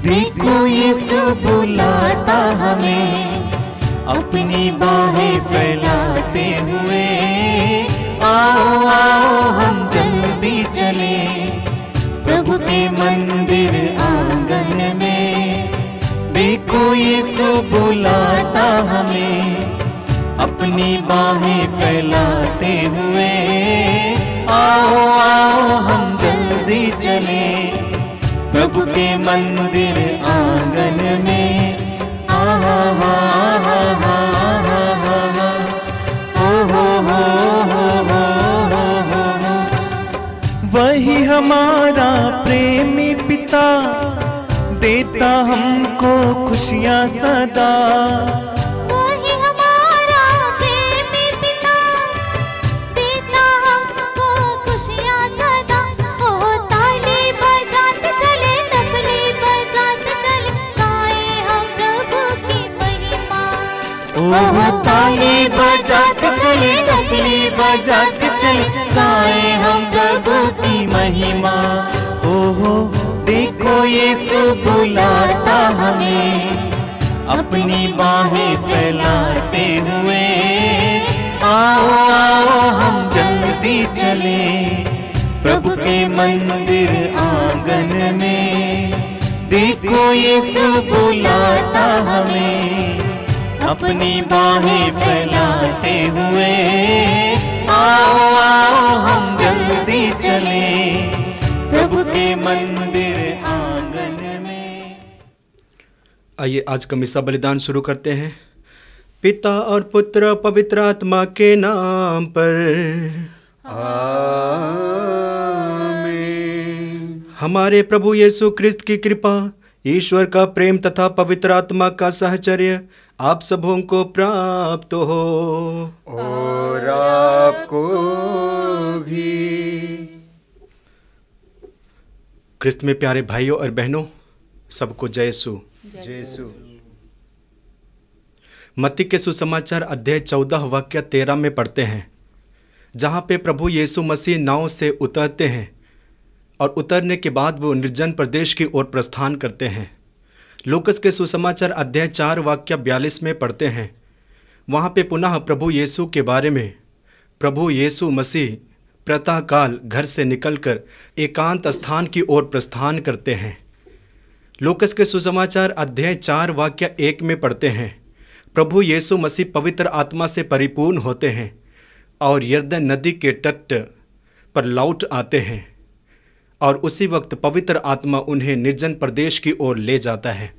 देखो यीशु बुलाता हमें अपनी बाहें फैलाते हुए। आओ आओ हम जल्दी चले प्रभु के मंदिर आंगन में। देखो यीशु बुलाता हमें अपनी बाहें फैलाते हुए। आओ आओ हम जल्दी चले प्रभु के मंदिर आंगन में। आहा हा हा हा हा हा हो। वही हमारा प्रेमी पिता देता हमको खुशियाँ सदा। वही हमारा प्रेमी पिता देता हमको खुशियाँ सदा। ओ ताली बजाते चले तबले बजाते चले गाए हम प्रभु की महिमा। ओह ताली बजाते चले तबले बजाते चले गाए हम प्रभु की महिमा। ओहो देखो यीशु बुलाता हमें अपनी बाहें फैलाते हुए। आओ आओ हम जल्दी चले प्रभु के मंदिर आंगन में। देखो यीशु बुलाता हमें अपनी बाहें फैलाते हुए। आओ आओ हम जल्दी चले प्रभु के मंदिर आंगन में। आइए आज का मिसा बलिदान शुरू करते हैं। पिता और पुत्र पवित्र आत्मा के नाम पर आमीन। हमारे प्रभु यीशु क्रिस्त की कृपा, ईश्वर का प्रेम तथा पवित्र आत्मा का सहचर्य आप सबों को प्राप्त हो और आपको भी। क्रिस्त में प्यारे भाइयों और बहनों, सबको जय यीशु। यीशु। मत्ती के सुसमाचार अध्याय 14 वाक्य 13 में पढ़ते हैं, जहाँ पे प्रभु यीशु मसीह नाव से उतरते हैं और उतरने के बाद वो निर्जन प्रदेश की ओर प्रस्थान करते हैं। लूकस के सुसमाचार अध्याय 4 वाक्य 42 में पढ़ते हैं, वहाँ पे पुनः प्रभु यीशु के बारे में प्रभु यीशु मसीह प्रातःकाल घर से निकलकर एकांत स्थान की ओर प्रस्थान करते हैं। लूकस के सुसमाचार अध्याय 4 वाक्य 1 में पढ़ते हैं, प्रभु यीशु मसीह पवित्र आत्मा से परिपूर्ण होते हैं और यरदन नदी के तट पर लौट आते हैं और उसी वक्त पवित्र आत्मा उन्हें निर्जन प्रदेश की ओर ले जाता है।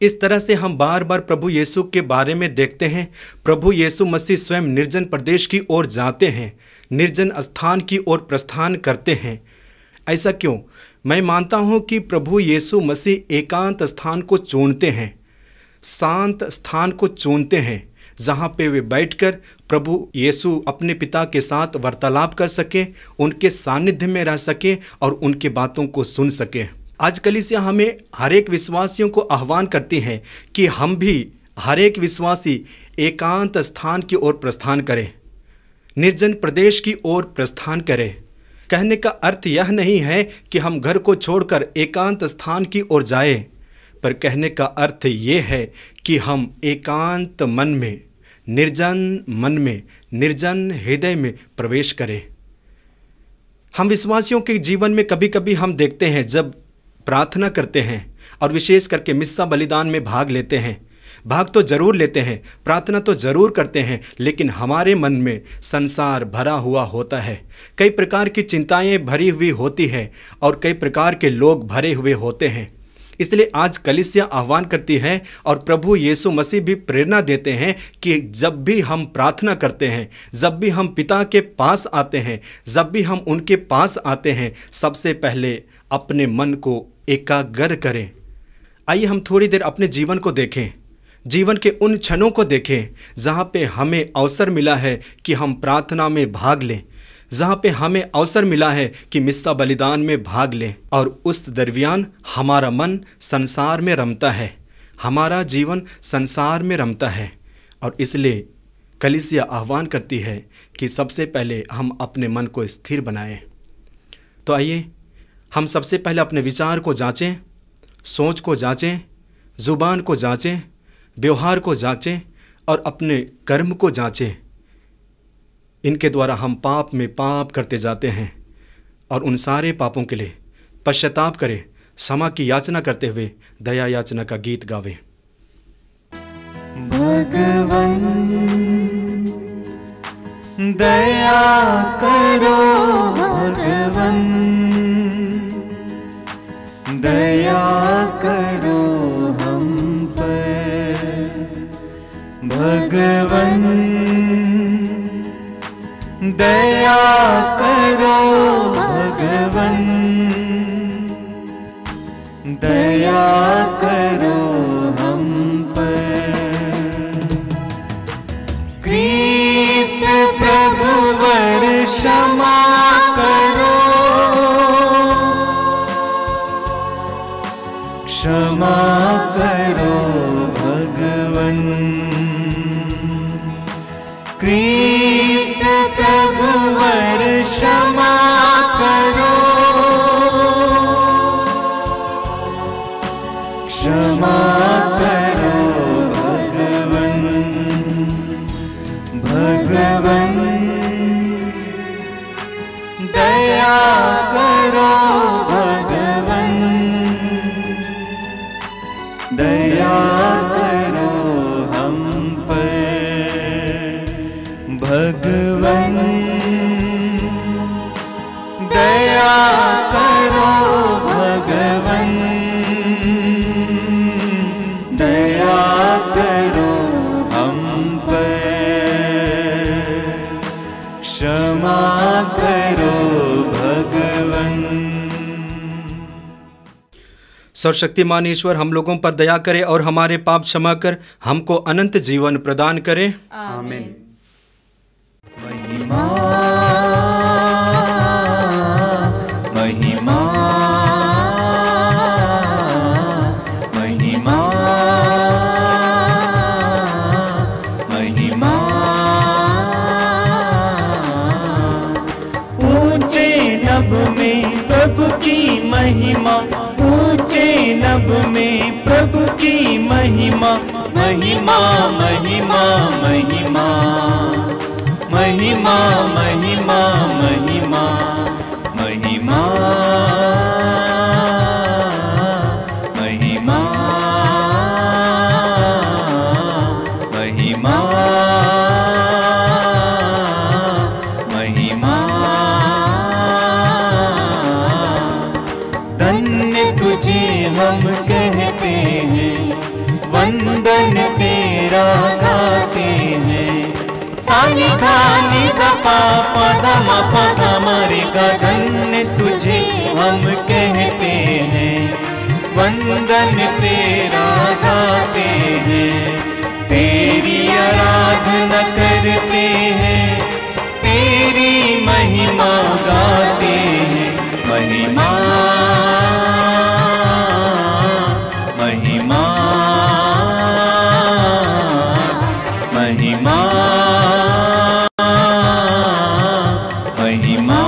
इस तरह से हम बार बार प्रभु यीशु के बारे में देखते हैं। प्रभु यीशु मसीह स्वयं निर्जन प्रदेश की ओर जाते हैं, निर्जन स्थान की ओर प्रस्थान करते हैं। ऐसा क्यों? मैं मानता हूं कि प्रभु यीशु मसीह एकांत स्थान को चुनते हैं, शांत स्थान को चुनते हैं, जहाँ पे वे बैठकर प्रभु यीशु अपने पिता के साथ वार्तालाप कर सके, उनके सानिध्य में रह सके और उनके बातों को सुन सके। आज कलीसिया हमें हर एक विश्वासियों को आह्वान करती है कि हम भी हर एक विश्वासी एकांत स्थान की ओर प्रस्थान करें, निर्जन प्रदेश की ओर प्रस्थान करें। कहने का अर्थ यह नहीं है कि हम घर को छोड़कर एकांत स्थान की ओर जाएं, पर कहने का अर्थ ये है कि हम एकांत मन में, निर्जन हृदय में प्रवेश करें। हम विश्वासियों के जीवन में कभी कभी हम देखते हैं, जब प्रार्थना करते हैं और विशेष करके मिस्सा बलिदान में भाग लेते हैं, भाग तो जरूर लेते हैं, प्रार्थना तो जरूर करते हैं, लेकिन हमारे मन में संसार भरा हुआ होता है, कई प्रकार की चिंताएं भरी हुई होती है और कई प्रकार के लोग भरे हुए होते हैं। इसलिए आज कलीसिया आह्वान करती है और प्रभु यीशु मसीह भी प्रेरणा देते हैं कि जब भी हम प्रार्थना करते हैं, जब भी हम पिता के पास आते हैं, जब भी हम उनके पास आते हैं, सबसे पहले अपने मन को एकाग्र करें। आइए हम थोड़ी देर अपने जीवन को देखें, जीवन के उन क्षणों को देखें जहाँ पे हमें अवसर मिला है कि हम प्रार्थना में भाग लें, जहाँ पे हमें अवसर मिला है कि मिस्सा बलिदान में भाग लें, और उस दरमियान हमारा मन संसार में रमता है, हमारा जीवन संसार में रमता है। और इसलिए कलीसिया आह्वान करती है कि सबसे पहले हम अपने मन को स्थिर बनाएं। तो आइए हम सबसे पहले अपने विचार को जांचें, सोच को जांचें, जुबान को जांचें, व्यवहार को जांचें और अपने कर्म को जांचें। इनके द्वारा हम पाप में पाप करते जाते हैं और उन सारे पापों के लिए पश्चाताप करें, क्षमा की याचना करते हुए दया याचना का गीत गावें। भगवन दया करो, भगवन दया करो हम पर, भगवन दया करो, भगवन दया करो हम पर। क्रिस्त प्रभु वर क्षमा करो, क्षमा करो भगवन। क्रिस्त प्रभु वर क्षमा करो, क्षमा करो भगवन। भगवन दया करो, भगवन दया करो हम पर, भगवन दया करो, भगवन दया करो हम पर, क्षमा करो भगवन। सर्वशक्तिमान ईश्वर हम लोगों पर दया करे और हमारे पाप क्षमा कर हमको अनंत जीवन प्रदान करे। आमीन। महिमा महिमा महिमा महिमा, ऊंचे नभ में प्रभु की महिमा, ऊंचे नभ में प्रभु की महिमा, महिमा महिमा महिमा महिमा महिमा महिमा महिमा महिमा महिमा महिमा। धन्य तुझे हम कहते हैं, वंदन तेरा गाते हैं। सानी धानी दपा पदम पदम रे गा, धन्य तुझे हम कहते हैं, वंदन तेरा गाते हैं। तेरी आराधना करते हैं, तेरी महिमा गाते हैं। महिमा महिमा महिमा महिमा।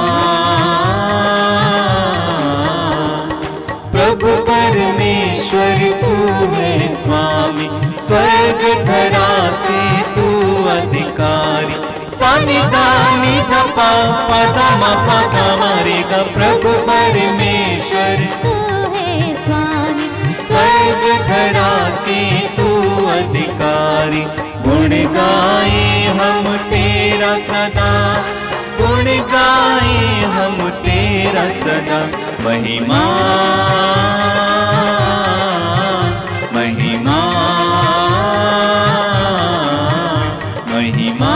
प्रभु परमेश्वर तू है स्वामी, स्वर्ग धराते तू अधिकारी। सानी दानी दपा पदम पदम रे गा, प्रभु परमेश्वर तू है स्वामी, स्वर्ग धराते तू अधिकारी। गुण गाए हम तेरा सदा, गुण गाए हम तेरा सदा। महिमा महिमा महिमा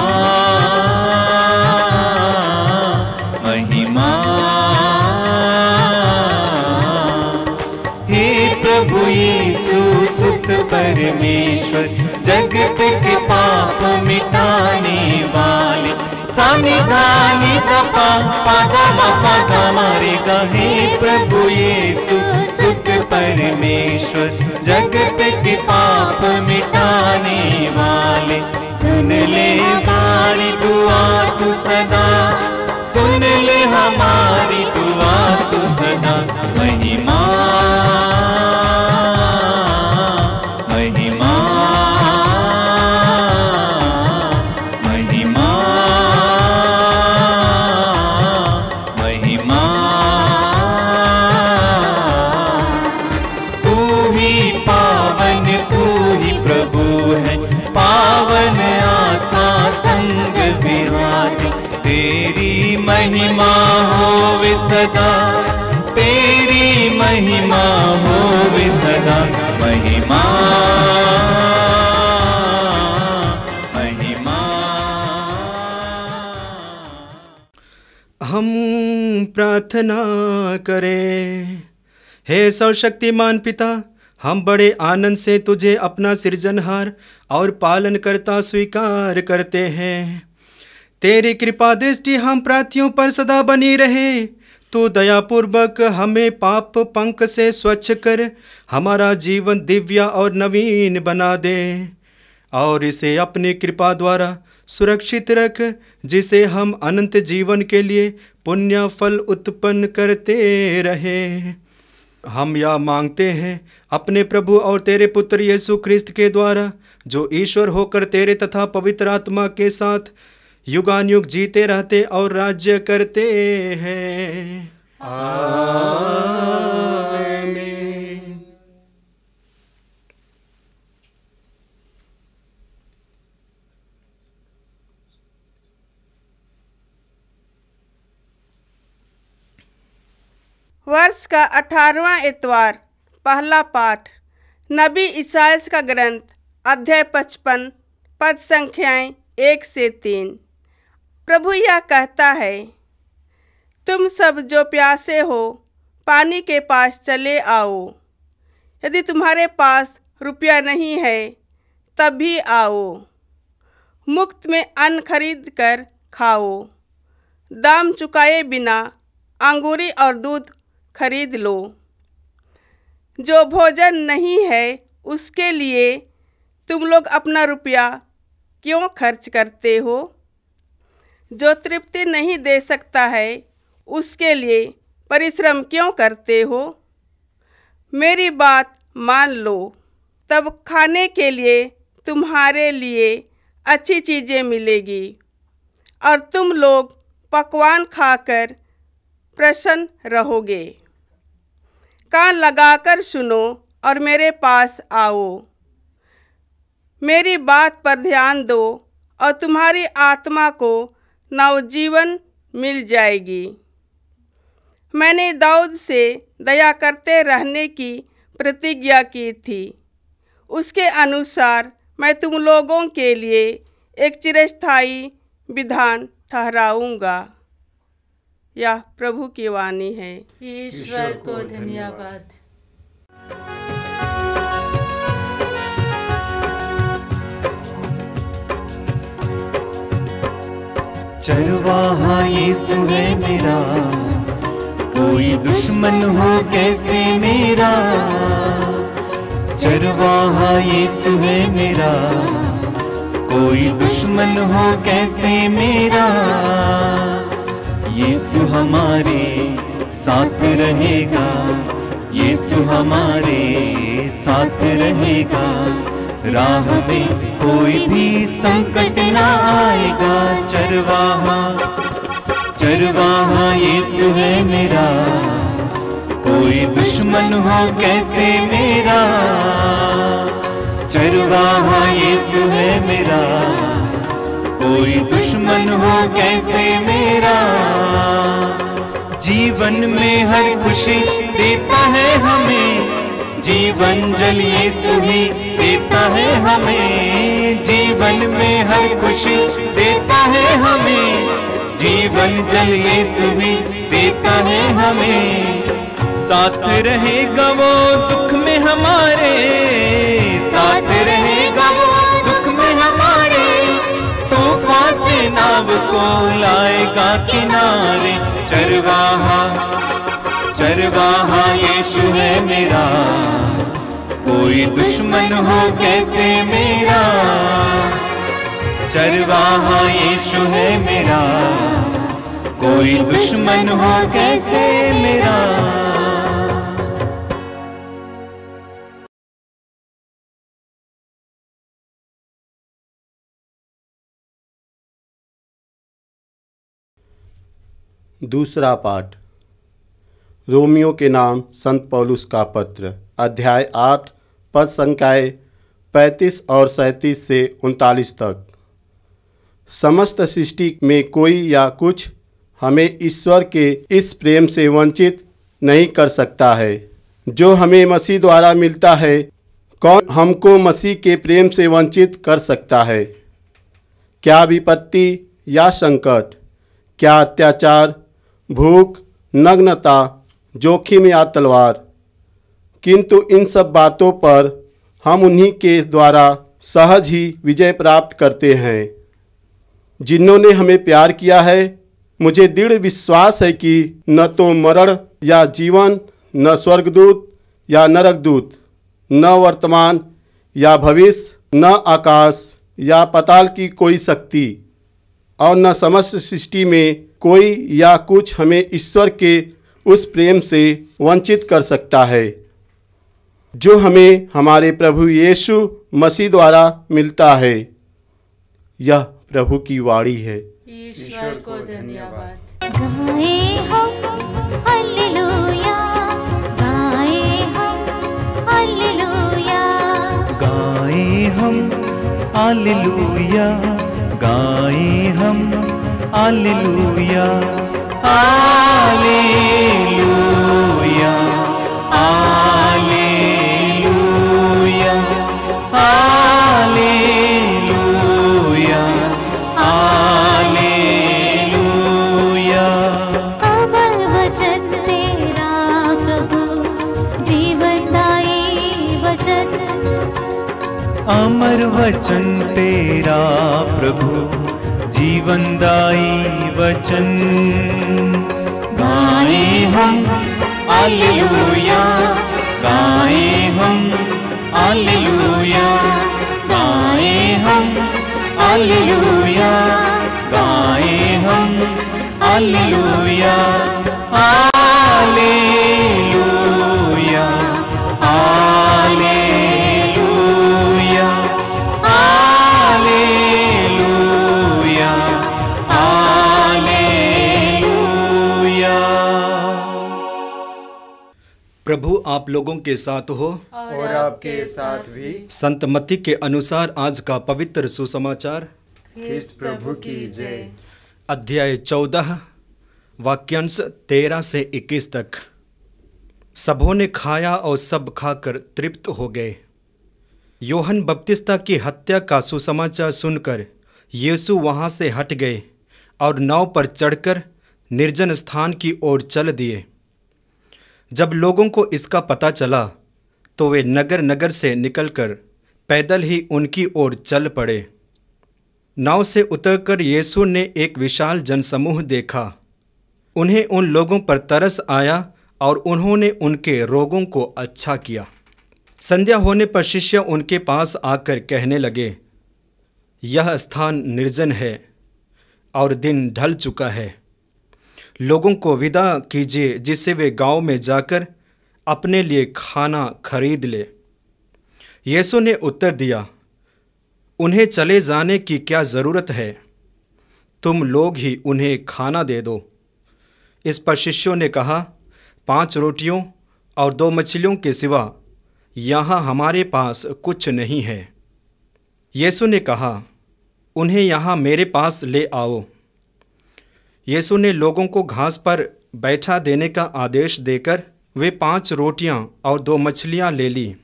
महिमा। हे प्रभु यीशु सुत परमेश्वर, जगत के पाप मिटाने वाले। सानी धानी दपा पदम पदम रे गा, हे प्रभु यीशु सुत परमेश्वर, जगत के पाप मिटाने वाले। सुन ले हमारी दुआ तू सदा, सुन ले हमारी दुआ तू सदा। महिमा सदा, तेरी महिमा होवे सदा, महिमा महिमा। हम प्रार्थना करें। हे सर्वशक्तिमान पिता, हम बड़े आनंद से तुझे अपना सृजनहार और पालनकर्ता स्वीकार करते हैं। तेरी कृपा दृष्टि हम प्रार्थियों पर सदा बनी रहे। तू दयापूर्वक हमें पाप पंख से स्वच्छ कर हमारा जीवन दिव्य और नवीन बना दे, और इसे अपनी कृपा द्वारा सुरक्षित रख, जिसे हम अनंत जीवन के लिए पुण्य फल उत्पन्न करते रहे। हम यह मांगते हैं अपने प्रभु और तेरे पुत्र यीशु ख्रिस्त के द्वारा, जो ईश्वर होकर तेरे तथा पवित्र आत्मा के साथ युगानुयुग जीते रहते और राज्य करते हैं। आमीन। वर्ष का 18वां इतवार। पहला पाठ नबी इसायाह का ग्रंथ, अध्याय 55, पद संख्याएं 1 से 3। प्रभु यह कहता है, तुम सब जो प्यासे हो पानी के पास चले आओ। यदि तुम्हारे पास रुपया नहीं है तब भी आओ। मुफ्त में अन्न खरीद कर खाओ। दाम चुकाए बिना अंगूरी और दूध खरीद लो। जो भोजन नहीं है उसके लिए तुम लोग अपना रुपया क्यों खर्च करते हो? जो तृप्ति नहीं दे सकता है उसके लिए परिश्रम क्यों करते हो? मेरी बात मान लो, तब खाने के लिए तुम्हारे लिए अच्छी चीज़ें मिलेगी और तुम लोग पकवान खाकर प्रसन्न रहोगे। कान लगाकर सुनो और मेरे पास आओ। मेरी बात पर ध्यान दो और तुम्हारी आत्मा को नवजीवन मिल जाएगी। मैंने दाऊद से दया करते रहने की प्रतिज्ञा की थी। उसके अनुसार मैं तुम लोगों के लिए एक चिरस्थायी विधान ठहराऊंगा। यह प्रभु की वाणी है। ईश्वर को धन्यवाद। चरवाहा यीशु है मेरा, कोई दुश्मन हो कैसे मेरा। चरवाहा यीशु है मेरा, कोई दुश्मन हो कैसे मेरा। यीशु हमारे साथ रहेगा, यीशु हमारे साथ रहेगा। राह में कोई भी संकट ना आएगा। चरवाहा चरवाहा यीशु है मेरा, कोई दुश्मन हो कैसे मेरा। चरवाहा यीशु है मेरा, कोई दुश्मन हो कैसे मेरा। जीवन में हर खुशी देता है हमें, जीवन जल यीशु ही देता है हमें। जीवन में हर खुशी देता है हमें, जीवन जल यीशु ही देता है हमें। साथ रहेगा वो दुख में हमारे, साथ रहेगा वो दुख में हमारे। तूफान से नाव को लाएगा किनारे। चरवाहा चरवाहा यीशु है मेरा, कोई दुश्मन हो कैसे मेरा। चरवाहा यीशु है मेरा, कोई दुश्मन हो कैसे मेरा। दूसरा पाठ रोमियो के नाम संत पौलुस का पत्र, अध्याय 8, पद संख्याएं 35 और 37 से 39 तक। समस्त सृष्टि में कोई या कुछ हमें ईश्वर के इस प्रेम से वंचित नहीं कर सकता है जो हमें मसीह द्वारा मिलता है। कौन हमको मसीह के प्रेम से वंचित कर सकता है? क्या विपत्ति या संकट, क्या अत्याचार, भूख, नग्नता, जोखिम या तलवार? किंतु इन सब बातों पर हम उन्हीं के द्वारा सहज ही विजय प्राप्त करते हैं जिन्होंने हमें प्यार किया है। मुझे दृढ़ विश्वास है कि न तो मरण या जीवन, न स्वर्गदूत या नरकदूत, न वर्तमान या भविष्य, न आकाश या पाताल की कोई शक्ति और न समस्त सृष्टि में कोई या कुछ हमें ईश्वर के उस प्रेम से वंचित कर सकता है जो हमें हमारे प्रभु यीशु मसीह द्वारा मिलता है। यह प्रभु की वाणी है। ईश्वर को धन्यवाद। गाए हम हालेलुया, गाए हम हालेलुया, गाए हम हालेलुया, गाए हम hallelujah, hallelujah, hallelujah, hallelujah, hallelujah. अमर वचन तेरा प्रभु, जीवनदायी वचन, अमर वचन तेरा प्रभु, जीवनदायी वचन। गाए हम हालेलुया, गाए हम हालेलुया, गाए हम हालेलुया, गाए हम hallelujah, hallelujah, hallelujah, hallelujah, hallelujah. प्रभु आप लोगों के साथ हो और आपके साथ भी। संत मत्ती के अनुसार आज का पवित्र सुसमाचार, ख्रिस्त प्रभु की जय। अध्याय 14 वाक्यांश 13 से 21 तक। सबों ने खाया और सब खाकर तृप्त हो गए। यूहन्ना बपतिस्ता की हत्या का सुसमाचार सुनकर यीशु वहां से हट गए और नाव पर चढ़कर निर्जन स्थान की ओर चल दिए। जब लोगों को इसका पता चला तो वे नगर नगर से निकलकर पैदल ही उनकी ओर चल पड़े। नाव से उतरकर यीशु ने एक विशाल जनसमूह देखा। उन्हें उन लोगों पर तरस आया और उन्होंने उनके रोगों को अच्छा किया। संध्या होने पर शिष्य उनके पास आकर कहने लगे, यह स्थान निर्जन है और दिन ढल चुका है। लोगों को विदा कीजिए जिससे वे गांव में जाकर अपने लिए खाना खरीद ले। यीशु ने उत्तर दिया, उन्हें चले जाने की क्या ज़रूरत है? तुम लोग ही उन्हें खाना दे दो। इस पर शिष्यों ने कहा, 5 रोटियों और 2 मछलियों के सिवा यहाँ हमारे पास कुछ नहीं है। यीशु ने कहा, उन्हें यहाँ मेरे पास ले आओ। यीशु ने लोगों को घास पर बैठा देने का आदेश देकर वे 5 रोटियां और 2 मछलियां ले ली।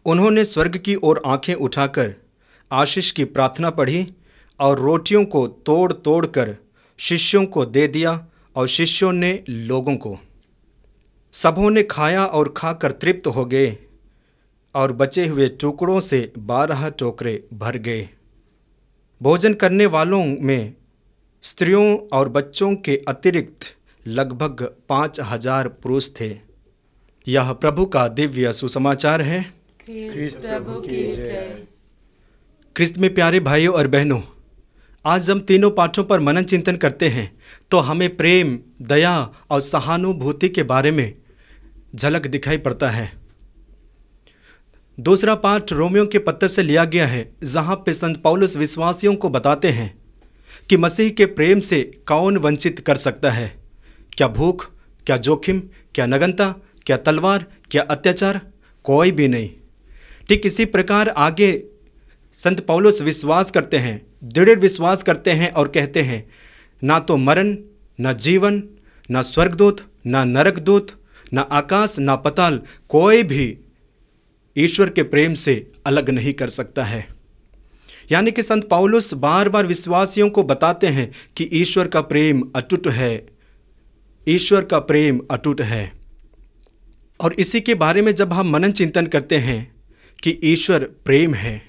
उन्होंने स्वर्ग की ओर आंखें उठाकर आशीष की प्रार्थना पढ़ी और रोटियों को तोड़ तोड़ कर शिष्यों को दे दिया और शिष्यों ने लोगों को। सबों ने खाया और खाकर तृप्त हो गए और बचे हुए टुकड़ों से 12 टोकरे भर गए। भोजन करने वालों में स्त्रियों और बच्चों के अतिरिक्त लगभग 5000 पुरुष थे। यह प्रभु का दिव्य सुसमाचार है। ख्रिस्त प्रभु की जय। ख्रिस्त में प्यारे भाइयों और बहनों, आज हम तीनों पाठों पर मनन चिंतन करते हैं तो हमें प्रेम, दया और सहानुभूति के बारे में झलक दिखाई पड़ता है। दूसरा पाठ रोमियो के पत्र से लिया गया है, जहां पे संत पौलुस विश्वासियों को बताते हैं कि मसीह के प्रेम से कौन वंचित कर सकता है। क्या भूख, क्या जोखिम, क्या नग्नता, क्या तलवार, क्या अत्याचार? कोई भी नहीं। ठीक इसी प्रकार आगे संत पौलुस विश्वास करते हैं, दृढ़ विश्वास करते हैं और कहते हैं, ना तो मरण, ना जीवन, ना स्वर्गदूत, ना नरकदूत, ना आकाश, ना पताल, कोई भी ईश्वर के प्रेम से अलग नहीं कर सकता है। यानी कि संत पौलुस बार बार विश्वासियों को बताते हैं कि ईश्वर का प्रेम अटूट है, ईश्वर का प्रेम अटूट है। और इसी के बारे में जब हम मनन चिंतन करते हैं कि ईश्वर प्रेम है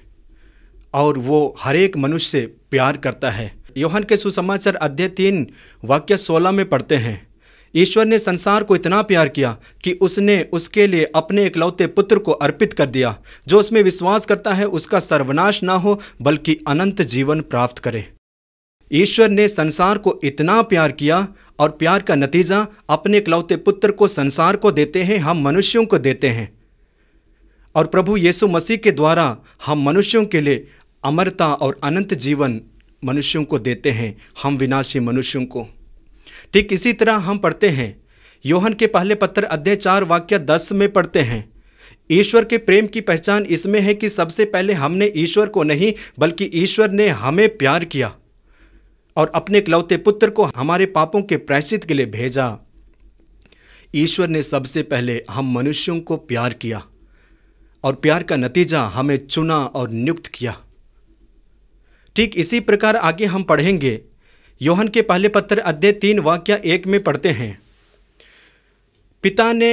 और वो हर एक मनुष्य से प्यार करता है। यूहन्ना के सुसमाचार अध्याय 3 वाक्य 16 में पढ़ते हैं, ईश्वर ने संसार को इतना प्यार किया कि उसने उसके लिए अपने इकलौते पुत्र को अर्पित कर दिया, जो उसमें विश्वास करता है उसका सर्वनाश ना हो बल्कि अनंत जीवन प्राप्त करे। ईश्वर ने संसार को इतना प्यार किया और प्यार का नतीजा अपने इकलौते पुत्र को संसार को देते हैं, हम मनुष्यों को देते हैं। और प्रभु यीशु मसीह के द्वारा हम मनुष्यों के लिए अमरता और अनंत जीवन मनुष्यों को देते हैं, हम विनाशी मनुष्यों को। ठीक इसी तरह हम पढ़ते हैं यूहन्ना के पहले पत्र अध्याय 4 वाक्य 10 में पढ़ते हैं, ईश्वर के प्रेम की पहचान इसमें है कि सबसे पहले हमने ईश्वर को नहीं बल्कि ईश्वर ने हमें प्यार किया और अपने इकलौते पुत्र को हमारे पापों के प्रायश्चित के लिए भेजा। ईश्वर ने सबसे पहले हम मनुष्यों को प्यार किया और प्यार का नतीजा हमें चुना और नियुक्त किया। ठीक इसी प्रकार आगे हम पढ़ेंगे यूहन्ना के पहले पत्र अध्याय 3 वाक्य 1 में पढ़ते हैं, पिता ने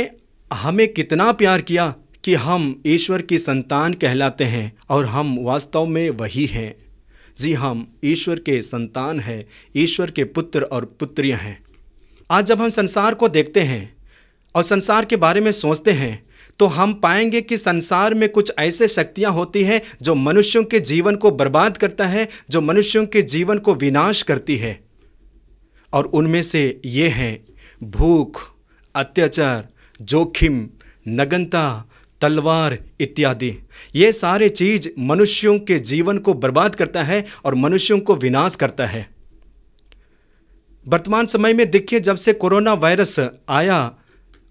हमें कितना प्यार किया कि हम ईश्वर की संतान कहलाते हैं और हम वास्तव में वही हैं। जी, हम ईश्वर के संतान हैं, ईश्वर के पुत्र और पुत्रियां हैं। आज जब हम संसार को देखते हैं और संसार के बारे में सोचते हैं तो हम पाएंगे कि संसार में कुछ ऐसे शक्तियां होती हैं जो मनुष्यों के जीवन को बर्बाद करता है, जो मनुष्यों के जीवन को विनाश करती है। और उनमें से ये हैं भूख, अत्याचार, जोखिम, नग्नता, तलवार इत्यादि। ये सारे चीज मनुष्यों के जीवन को बर्बाद करता है और मनुष्यों को विनाश करता है। वर्तमान समय में देखिए, जब से कोरोना वायरस आया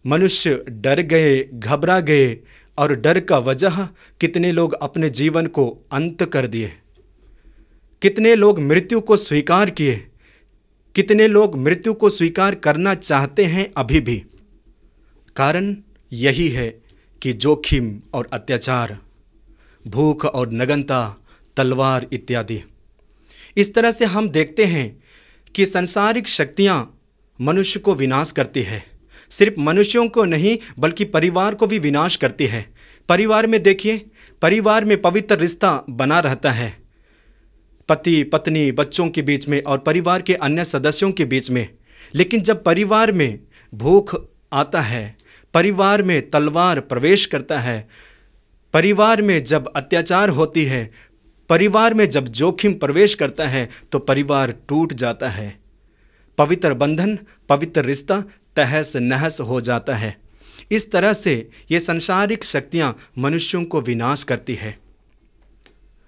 मनुष्य डर गए, घबरा गए और डर का वजह कितने लोग अपने जीवन को अंत कर दिए, कितने लोग मृत्यु को स्वीकार किए, कितने लोग मृत्यु को स्वीकार करना चाहते हैं अभी भी। कारण यही है कि जोखिम और अत्याचार, भूख और नग्नता, तलवार इत्यादि। इस तरह से हम देखते हैं कि सांसारिक शक्तियां मनुष्य को विनाश करती है। सिर्फ मनुष्यों को नहीं बल्कि परिवार को भी विनाश करती है। परिवार में देखिए, परिवार में पवित्र रिश्ता बना रहता है, पति पत्नी बच्चों के बीच में और परिवार के अन्य सदस्यों के बीच में। लेकिन जब परिवार में भूख आता है, परिवार में तलवार प्रवेश करता है, परिवार में जब अत्याचार होती है, परिवार में जब जोखिम प्रवेश करता है तो परिवार टूट जाता है। पवित्र बंधन, पवित्र रिश्ता तहस नहस हो जाता है। इस तरह से ये सांसारिक शक्तियां मनुष्यों को विनाश करती है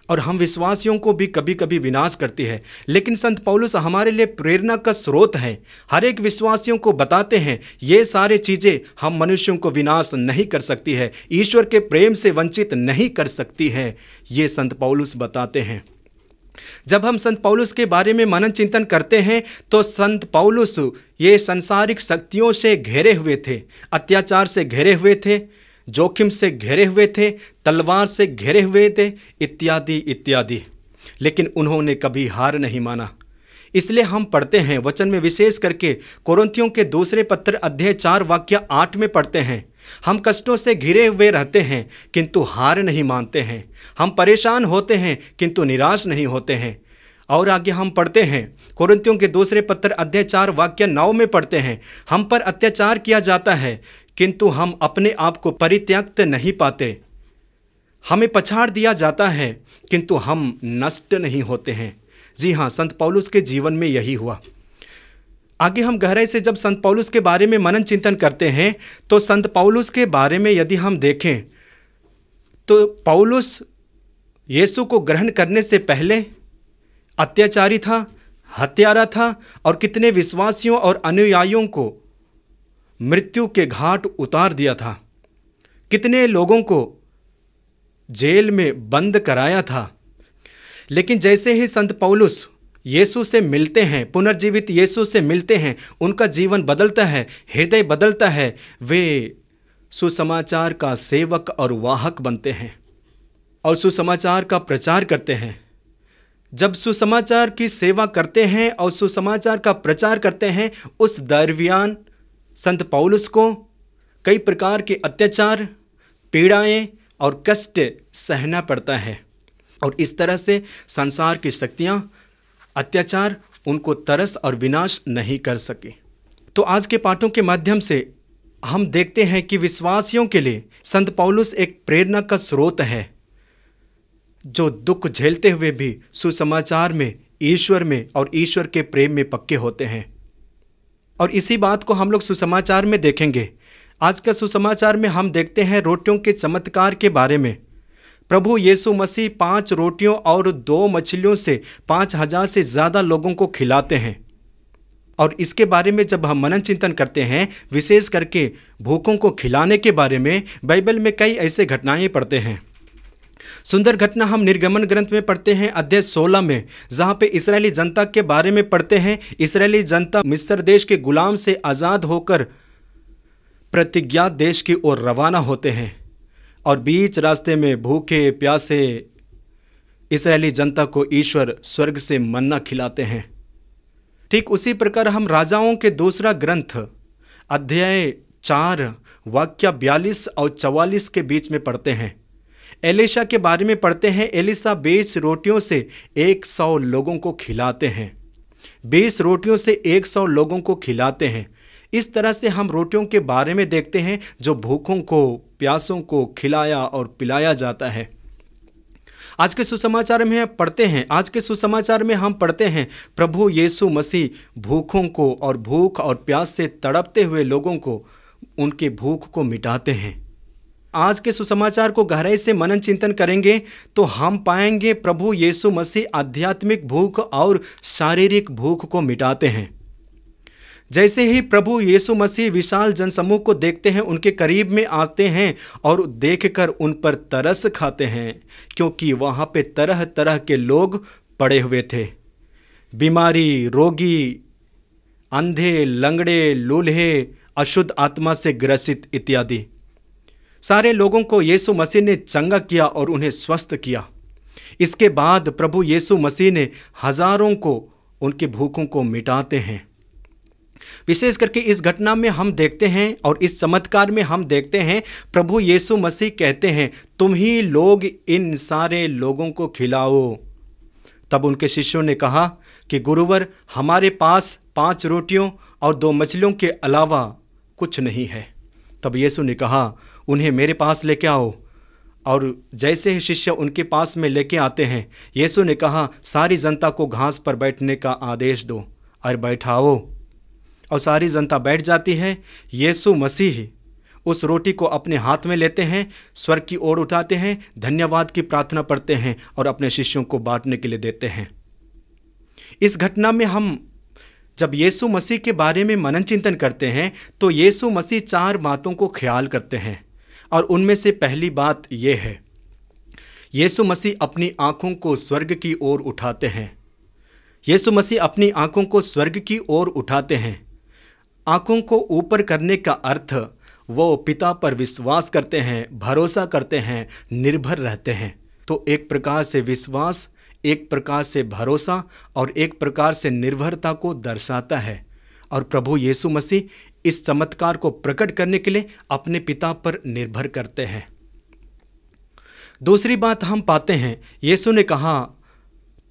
और हम विश्वासियों को भी कभी कभी विनाश करती है। लेकिन संत पौलुस हमारे लिए प्रेरणा का स्रोत है। हर एक विश्वासियों को बताते हैं ये सारे चीज़ें हम मनुष्यों को विनाश नहीं कर सकती है, ईश्वर के प्रेम से वंचित नहीं कर सकती है। ये संत पौलुस बताते हैं। जब हम संत पौलुस के बारे में मनन चिंतन करते हैं तो संत पौलुस ये सांसारिक शक्तियों से घिरे हुए थे, अत्याचार से घिरे हुए थे, जोखिम से घिरे हुए थे, तलवार से घिरे हुए थे, इत्यादि इत्यादि। लेकिन उन्होंने कभी हार नहीं माना। इसलिए हम पढ़ते हैं वचन में, विशेष करके कोरिन्थियों के दूसरे पत्र अध्याय 4 वाक्य 8 में पढ़ते हैं, हम कष्टों से घिरे हुए रहते हैं किंतु हार नहीं मानते हैं, हम परेशान होते हैं किंतु निराश नहीं होते हैं। और आगे हम पढ़ते हैं कोरिन्थियों के दूसरे पत्र अध्याय 4 वाक्य 9 में पढ़ते हैं, हम पर अत्याचार किया जाता है किंतु हम अपने आप को परित्यक्त नहीं पाते, हमें पछाड़ दिया जाता है किंतु हम नष्ट नहीं होते हैं। जी हाँ, संत पौलुस के जीवन में यही हुआ। आगे हम गहराई से जब संत पौलुस के बारे में मनन चिंतन करते हैं तो संत पौलुस के बारे में यदि हम देखें तो पौलुस यीशु को ग्रहण करने से पहले अत्याचारी था, हत्यारा था और कितने विश्वासियों और अनुयायियों को मृत्यु के घाट उतार दिया था, कितने लोगों को जेल में बंद कराया था। लेकिन जैसे ही संत पौलुस यीशु से मिलते हैं, पुनर्जीवित यीशु से मिलते हैं, उनका जीवन बदलता है, हृदय बदलता है, वे सुसमाचार का सेवक और वाहक बनते हैं और सुसमाचार का प्रचार करते हैं। जब सुसमाचार की सेवा करते हैं और सुसमाचार का प्रचार करते हैं, उस दरमियान संत पौलुस को कई प्रकार के अत्याचार, पीड़ाएं और कष्ट सहना पड़ता है और इस तरह से संसार की शक्तियां, अत्याचार उनको तरस और विनाश नहीं कर सके। तो आज के पाठों के माध्यम से हम देखते हैं कि विश्वासियों के लिए संत पौलुस एक प्रेरणा का स्रोत है, जो दुख झेलते हुए भी सुसमाचार में, ईश्वर में और ईश्वर के प्रेम में पक्के होते हैं। और इसी बात को हम लोग सुसमाचार में देखेंगे। आज का सुसमाचार में हम देखते हैं रोटियों के चमत्कार के बारे में। प्रभु यीशु मसीह 5 रोटियों और 2 मछलियों से 5000 से ज़्यादा लोगों को खिलाते हैं। और इसके बारे में जब हम मनन चिंतन करते हैं, विशेष करके भूखों को खिलाने के बारे में, बाइबल में कई ऐसे घटनाएं पढ़ते हैं। सुंदर घटना हम निर्गमन ग्रंथ में पढ़ते हैं अध्याय 16 में, जहाँ पे इस्राएली जनता के बारे में पढ़ते हैं। इस्राएली जनता मिस्र देश के गुलाम से आज़ाद होकर प्रतिज्ञा देश की ओर रवाना होते हैं और बीच रास्ते में भूखे प्यासे इस्राएली जनता को ईश्वर स्वर्ग से मन्ना खिलाते हैं। ठीक उसी प्रकार हम राजाओं के दूसरा ग्रंथ अध्याय 4 वाक्य 42 और 44 के बीच में पढ़ते हैं। एलीशा के बारे में पढ़ते हैं। एलीशा 20 रोटियों से 100 लोगों को खिलाते हैं। 20 रोटियों से 100 लोगों को खिलाते हैं। इस तरह से हम रोटियों के बारे में देखते हैं जो भूखों को, प्यासों को खिलाया और पिलाया जाता है। आज के सुसमाचार में हम पढ़ते हैं प्रभु यीशु मसीह भूखों को और भूख और प्यास से तड़पते हुए लोगों को, उनके भूख को मिटाते हैं। आज के सुसमाचार को गहराई से मनन चिंतन करेंगे तो हम पाएंगे प्रभु यीशु मसीह आध्यात्मिक भूख और शारीरिक भूख को मिटाते हैं। जैसे ही प्रभु यीशु मसीह विशाल जनसमूह को देखते हैं, उनके करीब में आते हैं और देखकर उन पर तरस खाते हैं, क्योंकि वहाँ पे तरह तरह के लोग पड़े हुए थे। बीमारी, रोगी, अंधे, लंगड़े, लूल्हे, अशुद्ध आत्मा से ग्रसित इत्यादि सारे लोगों को यीशु मसीह ने चंगा किया और उन्हें स्वस्थ किया। इसके बाद प्रभु यीशु मसीह ने हजारों को, उनके भूखों को मिटाते हैं। विशेष करके इस घटना में हम देखते हैं और इस चमत्कार में हम देखते हैं प्रभु यीशु मसीह कहते हैं, तुम ही लोग इन सारे लोगों को खिलाओ। तब उनके शिष्यों ने कहा कि गुरुवर, हमारे पास 5 रोटियों और 2 मछलियों के अलावा कुछ नहीं है। तब यीशु ने कहा, उन्हें मेरे पास लेके आओ। और जैसे ही शिष्य उनके पास में लेके आते हैं, यीशु ने कहा, सारी जनता को घास पर बैठने का आदेश दो और बैठाओ। और सारी जनता बैठ जाती है। यीशु मसीह उस रोटी को अपने हाथ में लेते हैं, स्वर्ग की ओर उठाते हैं, धन्यवाद की प्रार्थना पढ़ते हैं और अपने शिष्यों को बांटने के लिए देते हैं। इस घटना में हम जब यीशु मसीह के बारे में मनन चिंतन करते हैं तो यीशु मसीह 4 बातों को ख्याल करते हैं और उनमें से पहली बात यह है, यीशु मसीह अपनी आंखों को स्वर्ग की ओर उठाते हैं। यीशु मसीह अपनी आंखों को स्वर्ग की ओर उठाते हैं। आंखों को ऊपर करने का अर्थ वो पिता पर विश्वास करते हैं, भरोसा करते हैं, निर्भर रहते हैं। तो एक प्रकार से विश्वास, एक प्रकार से भरोसा और एक प्रकार से निर्भरता को दर्शाता है। और प्रभु यीशु मसीह इस चमत्कार को प्रकट करने के लिए अपने पिता पर निर्भर करते हैं। दूसरी बात हम पाते हैं, यीशु ने कहा,